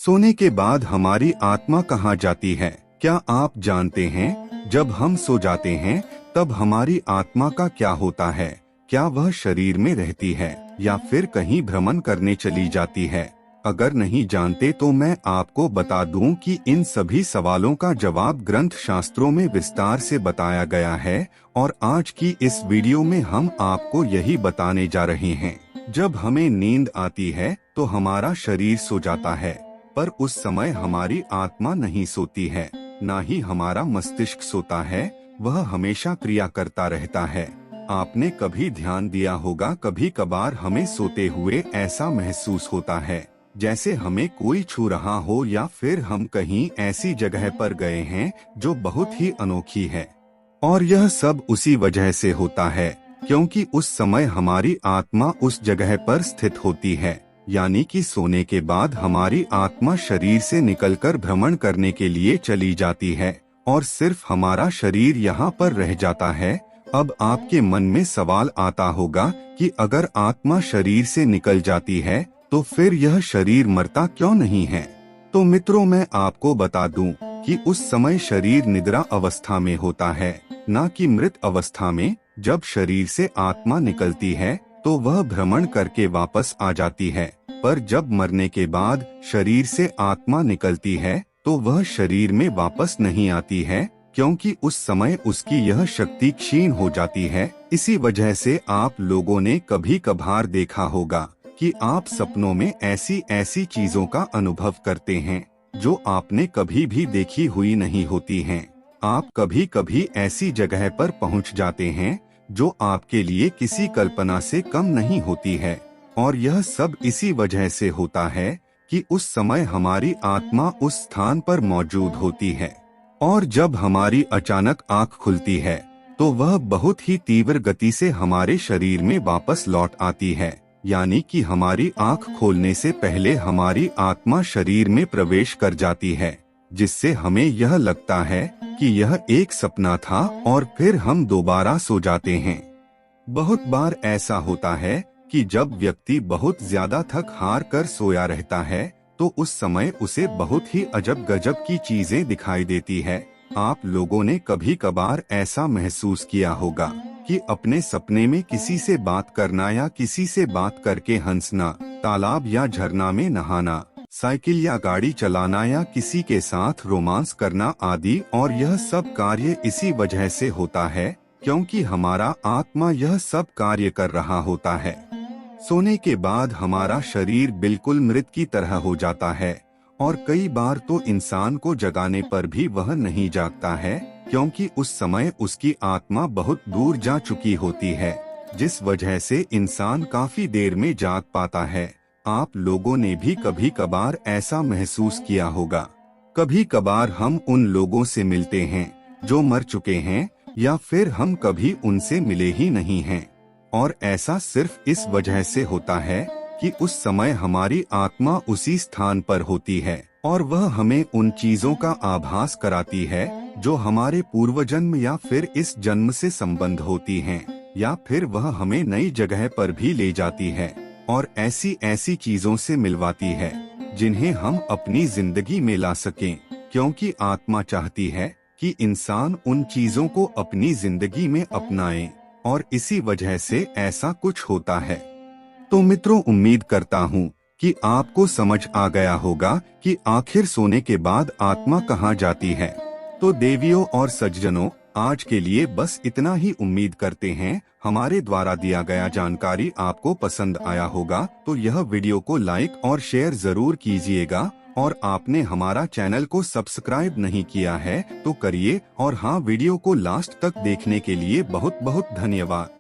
सोने के बाद हमारी आत्मा कहाँ जाती है, क्या आप जानते हैं? जब हम सो जाते हैं तब हमारी आत्मा का क्या होता है? क्या वह शरीर में रहती है या फिर कहीं भ्रमण करने चली जाती है? अगर नहीं जानते तो मैं आपको बता दूं कि इन सभी सवालों का जवाब ग्रंथ शास्त्रों में विस्तार से बताया गया है और आज की इस वीडियो में हम आपको यही बताने जा रहे हैं। जब हमें नींद आती है तो हमारा शरीर सो जाता है, पर उस समय हमारी आत्मा नहीं सोती है, ना ही हमारा मस्तिष्क सोता है। वह हमेशा क्रिया करता रहता है। आपने कभी ध्यान दिया होगा, कभी कभार हमें सोते हुए ऐसा महसूस होता है जैसे हमें कोई छू रहा हो या फिर हम कहीं ऐसी जगह पर गए हैं जो बहुत ही अनोखी है। और यह सब उसी वजह से होता है क्योंकि उस समय हमारी आत्मा उस जगह पर स्थित होती है, यानी कि सोने के बाद हमारी आत्मा शरीर से निकलकर भ्रमण करने के लिए चली जाती है और सिर्फ हमारा शरीर यहाँ पर रह जाता है। अब आपके मन में सवाल आता होगा कि अगर आत्मा शरीर से निकल जाती है तो फिर यह शरीर मरता क्यों नहीं है? तो मित्रों, मैं आपको बता दूं कि उस समय शरीर निद्रा अवस्था में होता है, न कि मृत अवस्था में। जब शरीर से आत्मा निकलती है तो वह भ्रमण करके वापस आ जाती है, पर जब मरने के बाद शरीर से आत्मा निकलती है तो वह शरीर में वापस नहीं आती है, क्योंकि उस समय उसकी यह शक्ति क्षीण हो जाती है। इसी वजह से आप लोगों ने कभी कभार देखा होगा कि आप सपनों में ऐसी ऐसी चीजों का अनुभव करते हैं जो आपने कभी भी देखी हुई नहीं होती हैं। आप कभी कभी ऐसी जगह पर पहुंच जाते हैं जो आपके लिए किसी कल्पना से कम नहीं होती है, और यह सब इसी वजह से होता है कि उस समय हमारी आत्मा उस स्थान पर मौजूद होती है। और जब हमारी अचानक आंख खुलती है तो वह बहुत ही तीव्र गति से हमारे शरीर में वापस लौट आती है, यानी कि हमारी आंख खोलने से पहले हमारी आत्मा शरीर में प्रवेश कर जाती है, जिससे हमें यह लगता है कि यह एक सपना था और फिर हम दोबारा सो जाते हैं। बहुत बार ऐसा होता है कि जब व्यक्ति बहुत ज्यादा थक हार कर सोया रहता है तो उस समय उसे बहुत ही अजब गजब की चीजें दिखाई देती है। आप लोगों ने कभी कभार ऐसा महसूस किया होगा कि अपने सपने में किसी से बात करना या किसी से बात करके हंसना, तालाब या झरना में नहाना, साइकिल या गाड़ी चलाना या किसी के साथ रोमांस करना आदि। और यह सब कार्य इसी वजह से होता है क्योंकि हमारा आत्मा यह सब कार्य कर रहा होता है। सोने के बाद हमारा शरीर बिल्कुल मृत की तरह हो जाता है और कई बार तो इंसान को जगाने पर भी वह नहीं जागता है, क्योंकि उस समय उसकी आत्मा बहुत दूर जा चुकी होती है, जिस वजह से इंसान काफी देर में जाग पाता है। आप लोगों ने भी कभी कभार ऐसा महसूस किया होगा। कभी कभार हम उन लोगों से मिलते हैं जो मर चुके हैं या फिर हम कभी उनसे मिले ही नहीं हैं, और ऐसा सिर्फ इस वजह से होता है कि उस समय हमारी आत्मा उसी स्थान पर होती है और वह हमें उन चीजों का आभास कराती है जो हमारे पूर्व जन्म या फिर इस जन्म से संबंध होती हैं, या फिर वह हमें नई जगह पर भी ले जाती है और ऐसी ऐसी चीजों से मिलवाती है जिन्हें हम अपनी जिंदगी में ला सकें, क्योंकि आत्मा चाहती है कि इंसान उन चीजों को अपनी जिंदगी में अपनाए, और इसी वजह से ऐसा कुछ होता है। तो मित्रों, उम्मीद करता हूँ कि आपको समझ आ गया होगा कि आखिर सोने के बाद आत्मा कहाँ जाती है। तो देवियों और सज्जनों, आज के लिए बस इतना ही। उम्मीद करते हैं हमारे द्वारा दिया गया जानकारी आपको पसंद आया होगा, तो यह वीडियो को लाइक और शेयर जरूर कीजिएगा, और आपने हमारा चैनल को सब्सक्राइब नहीं किया है तो करिए, और हाँ, वीडियो को लास्ट तक देखने के लिए बहुत बहुत धन्यवाद।